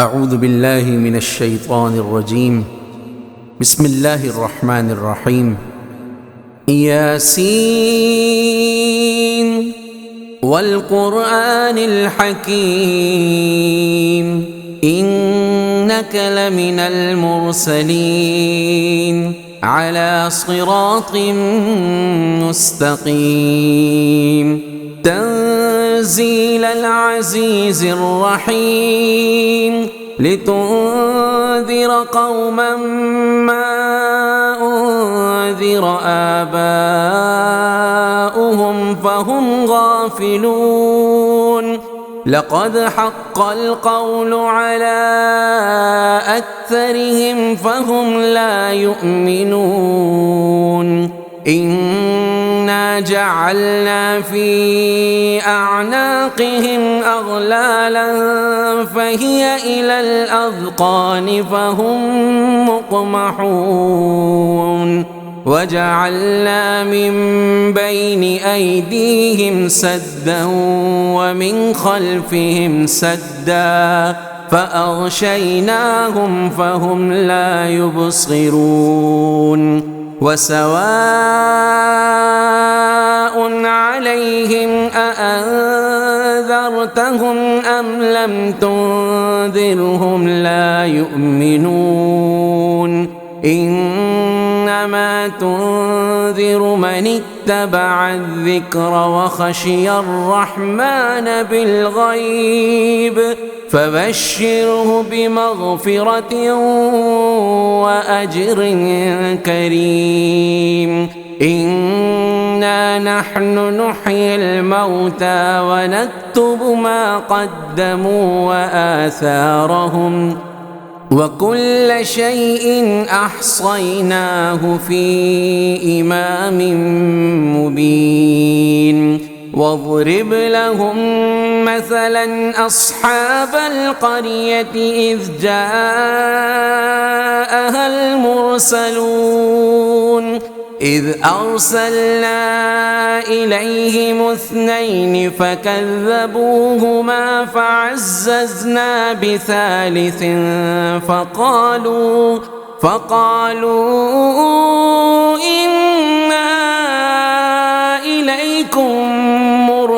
أعوذ بالله من الشيطان الرجيم. بسم الله الرحمن الرحيم. ياسين والقرآن الحكيم إنك لمن المرسلين على صراط مستقيم تنزيل العزيز الرحيم لتنذر قوما ما أنذر آباؤهم فهم غافلون لقد حق القول على أكثرهم فهم لا يؤمنون إنا جعلنا في أعناقهم أغلالا فهي إلى الأذقان فهم مقمحون وجعلنا من بين أيديهم سدا ومن خلفهم سدا فأغشيناهم فهم لا يبصرون وسواء عليهم أأنذرتهم أم لم تنذرهم لا يؤمنون إنما تنذر من اتبع الذكر وخشي الرحمن بالغيب فبشره بمغفرة وأجر كريم إنا نحن نحيي الموتى ونكتب ما قدموا وآثارهم وكل شيء أحصيناه في إمام مبين واضرب لهم مثلا أصحاب القرية إذ جاءها المرسلون إذ أرسلنا إليهم اثنين فكذبوهما فعززنا بثالث فقالوا إنا إليكم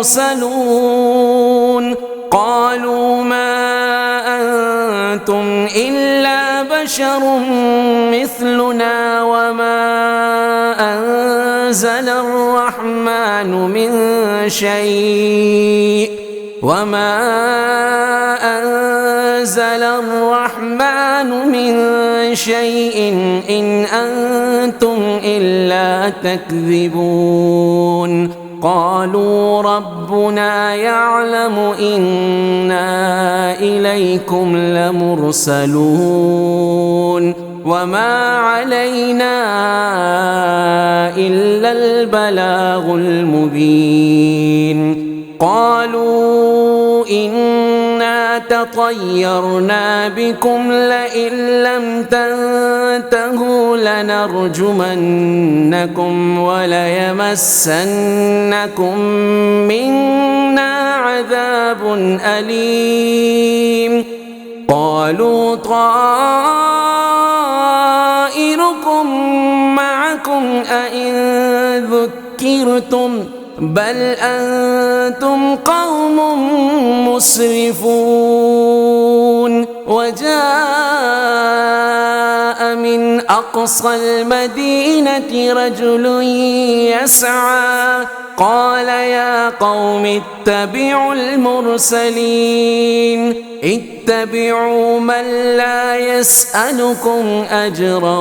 مرسلون قالوا ما أنتم إلا بشر مثلنا وما أنزل الرحمن من شيء إن أنتم إلا تكذبون قالوا ربنا يعلم إنا إليكم لمرسلون وما علينا إلا البلاغ المبين قالوا إنا تطيرنا بكم لئن لم تنتهوا لنرجمنكم وليمسنكم منا عذاب أليم قالوا طائركم معكم أئن ذكرتم بل أنتم قوم مسرفون وجاء من أقصى المدينة رجل يسعى قال يا قوم اتبعوا المرسلين اتبعوا من لا يسألكم أجرا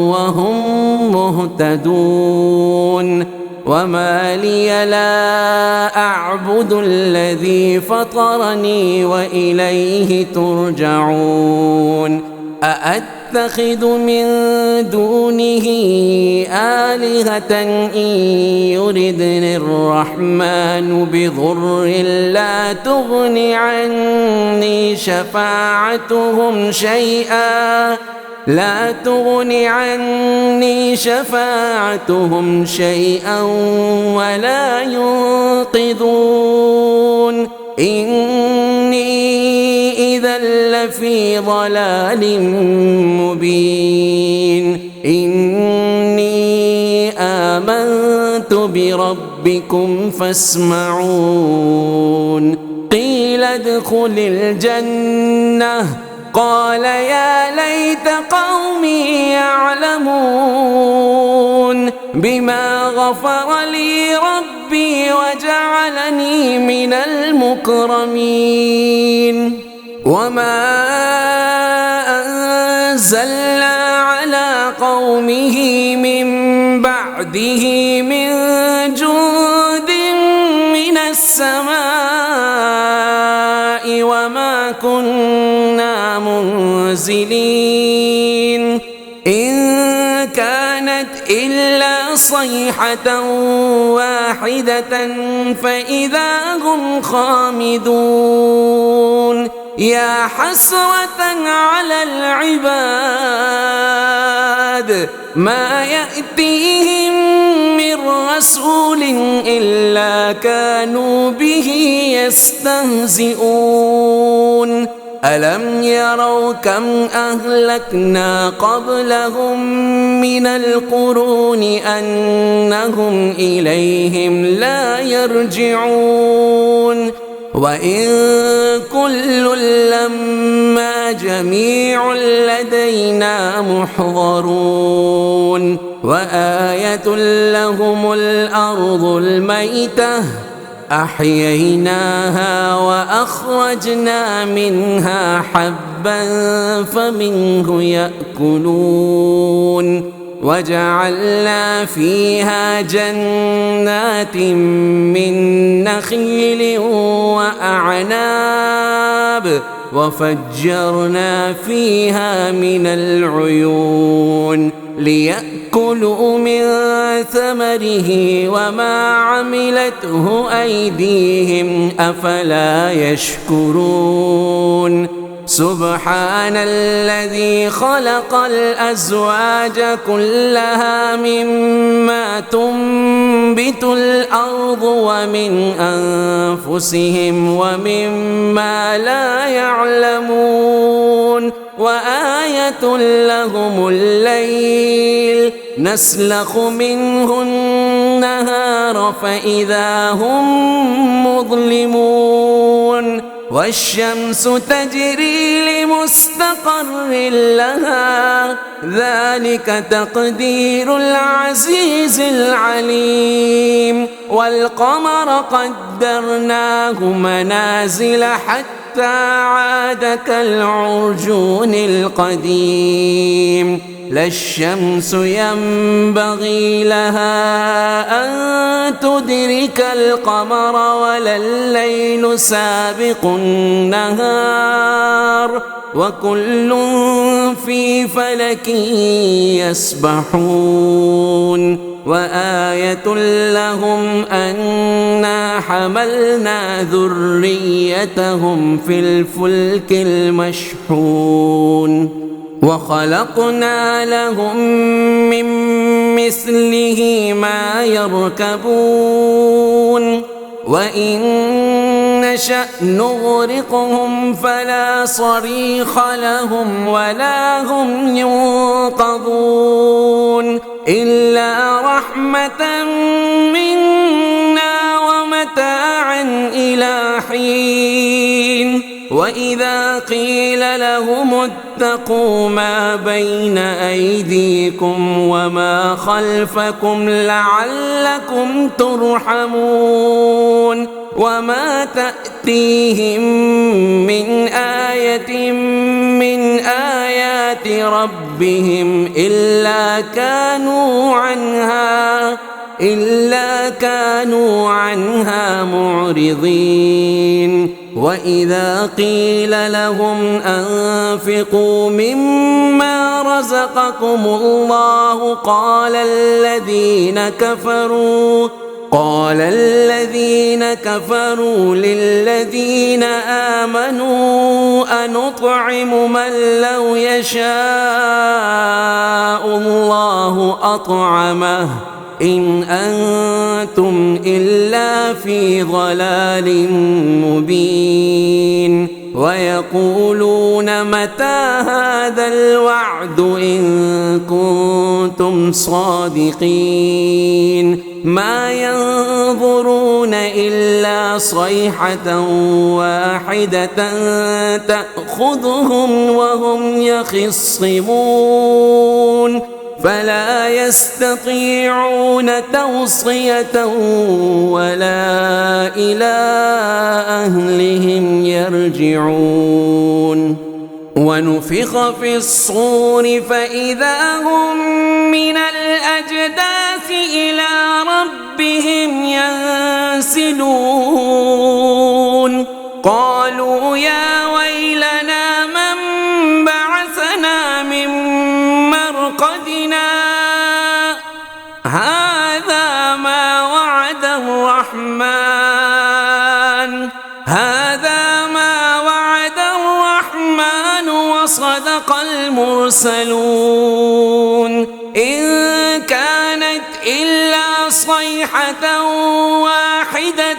وهم مهتدون وما لي لا أعبد الذي فطرني وإليه ترجعون أأتخذ من دونه آلهة إن يردني الرحمن بضر لا تغن عني شفاعتهم شيئا ولا ينقذون إني إذا لفي ضلال مبين إني آمنت بربكم فاسمعون قيل ادخل الجنة قال يا ليت قومي يعلمون بما غفر لي ربي وجعلني من المكرمين وما أنزلنا على قومه من بعده من جند من السماء وما كنا منزلين إن كانت إلا صيحة واحدة فإذا هم خامدون يا حسرة على العباد ما يأتيهم من رسول إلا كانوا به يستهزئون ألم يروا كم أهلكنا قبلهم من القرون أنهم إليهم لا يرجعون وإن كل لما جميع لدينا محضرون وآية لهم الأرض الميتة أحييناها وأخرجنا منها حبا فمنه يأكلون وجعلنا فيها جنات من نخيل وأعناب وفجرنا فيها من العيون ليأكلوا من ثمره وما عملته أيديهم أفلا يشكرون سبحان الذي خلق الأزواج كلها مما تنبت الأرض ومن أنفسهم ومما لا يعلمون وآية لهم الليل نسلخ منه النهار فإذا هم مظلمون والشمس تجري لمستقر لها ذلك تقدير العزيز العليم والقمر قدرناه منازل حتى عاد كالعرجون القديم لا الشمس ينبغي لها أن تدرك القمر ولا الليل سابق النهار وكل في فلك يسبحون وآية لهم أنا حملنا ذريتهم في الفلك المشحون وخلقنا لهم من مثله ما يركبون وإن نشأ نغرقهم فلا صريخ لهم ولا هم ينقذون إلا رحمة منا ومتاعا إلى حين وإذا قيل لهم اتقوا ما بين أيديكم وما خلفكم لعلكم ترحمون وما تأتيهم من آية من آيات ربهم إلا كانوا عنها معرضين وإذا قيل لهم أنفقوا مما رزقكم الله قال الذين كفروا للذين آمنوا أنطعم من لو يشاء الله أطعمه إن أنتم إلا في ضلال مبين ويقولون متى هذا الوعد إن كنتم صادقين ما ينظرون إلا صيحة واحدة تأخذهم وهم يخصمون فلا يستطيعون توصية ولا إلى أهلهم يرجعون ونفخ في الصور فإذا هم من الأجداث إلى ربهم ينسلون قالوا يا ويلنا من بعثنا من مرقدنا هذا ما وعد الرحمن وصدق المرسلون إن كانت إلا صيحة واحدة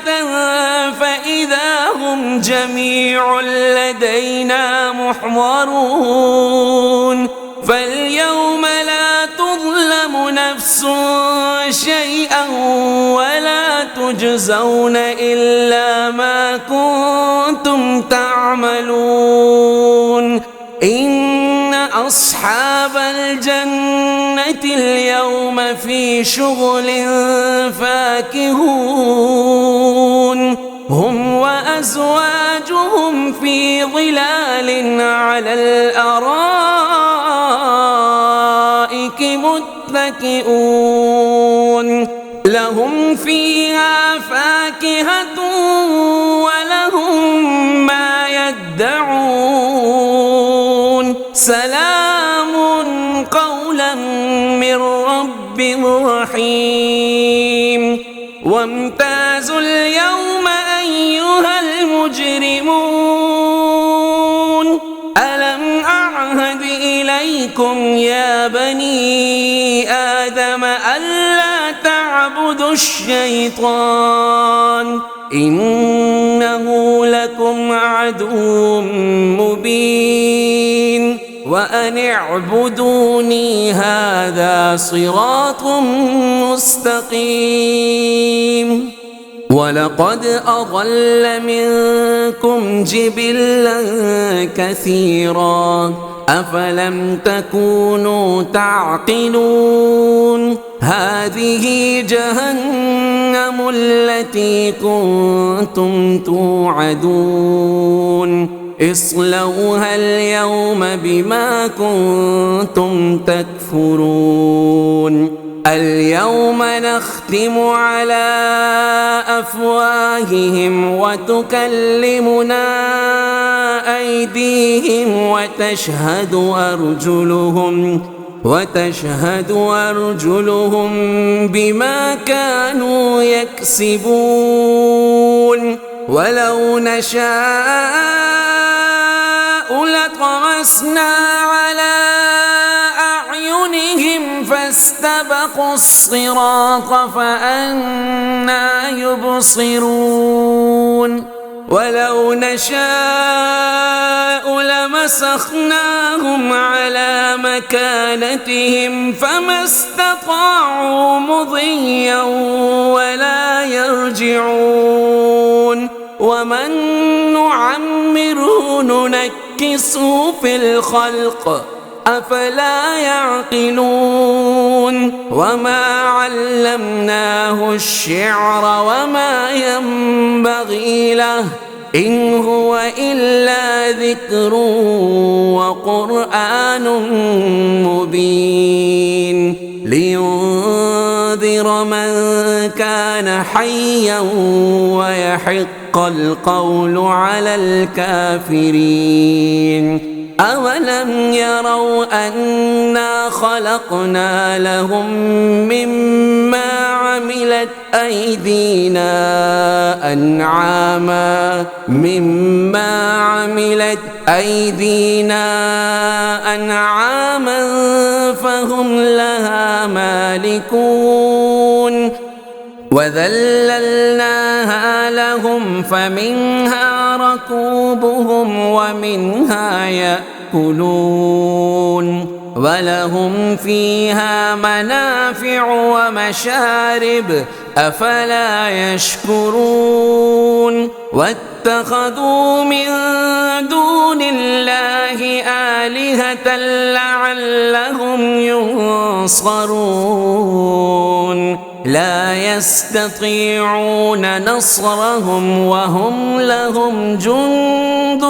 فإذا هم جميع لدينا محضرون فاليوم لا تظلم نفس شيئا ولا تجزون إلا ما كنتم تعملون إن أصحاب الجنة اليوم في شغل فاكهون هم وأزواجهم في ظلال على الأرائك متكئون لهم فيها فاكهة ولهم ما يدعون سلام قولا من رب رحيم وامتازوا اليوم أيها المجرمون ألم أعهد إليكم يا بني آدم ألا تعبدوا الشيطان إنه لكم عدو مبين وأن اعبدوني هذا صراط مستقيم ولقد أضل منكم جبلا كثيرا أفلم تكونوا تعقلون هذه جهنم التي كنتم توعدون اصلوها اليوم بما كنتم تكفرون اليوم نختم على أفواههم وتكلمنا أيديهم وتشهد أرجلهم بما كانوا يكسبون ولو نشاء لطمسنا على أعينهم فاستبقوا الصراط فأنى يبصرون ولو نشاء لمسخناهم على مكانتهم فما استطاعوا مضيا ولا يرجعون ومن نعمره ننكسه في الخلق أفلا يعقلون وما علمناه الشعر وما ينبغي له إن هو إلا ذكر وقرآن مبين لينذر من كان حيا ويحق القول على الكافرين أولم يروا أنا خلقنا لهم مما عملت أيدينا أنعاما, فهم لها مالكون وذللناها لهم فمنها ركوبهم ومنها يأكلون ولهم فيها منافع ومشارب أفلا يشكرون واتخذوا من دون الله آلهة لعلهم ينصرون لا يستطيعون نصرهم وهم لهم جند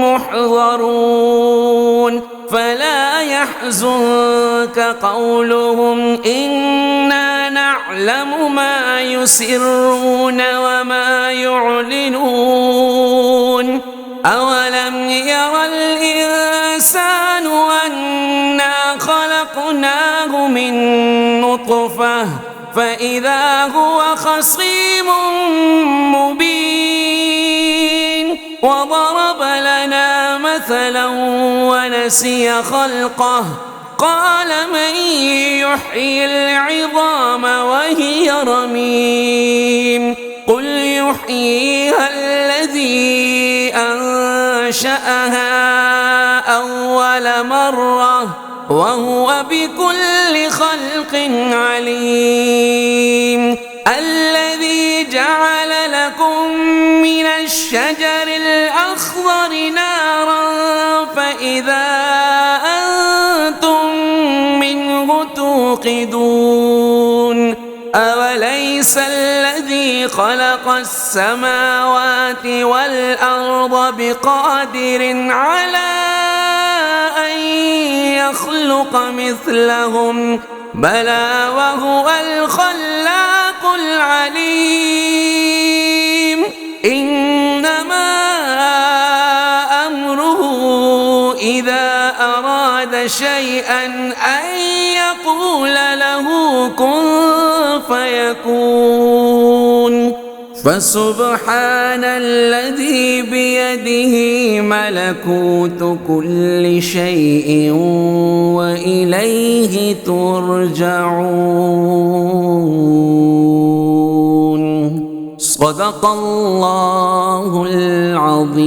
محضرون فلا يحزنك قولهم إنا نعلم ما يسرون وما يعلنون أولم ير الإنسان أنا خلقناه من نطفة فإذا هو خصيم مبين وضرب لنا مثلا ونسي خلقه قال من يحيي العظام وهي رميم قل يحييها الذي أنشأها أول مرة وهو بكل خلق عليم الذي جعل لكم من الشجر الأخضر نارا فإذا أنتم منه توقدون أوليس الذي خلق السماوات والأرض بقادر على أن يخلق مثلهم بلى وهو الخلاق العليم إنما أمره إذا أراد شيئا أن يقول له كن فيكون فسبحان الذي بيده ملكوت كل شيء وإليه ترجعون صدق الله العظيم.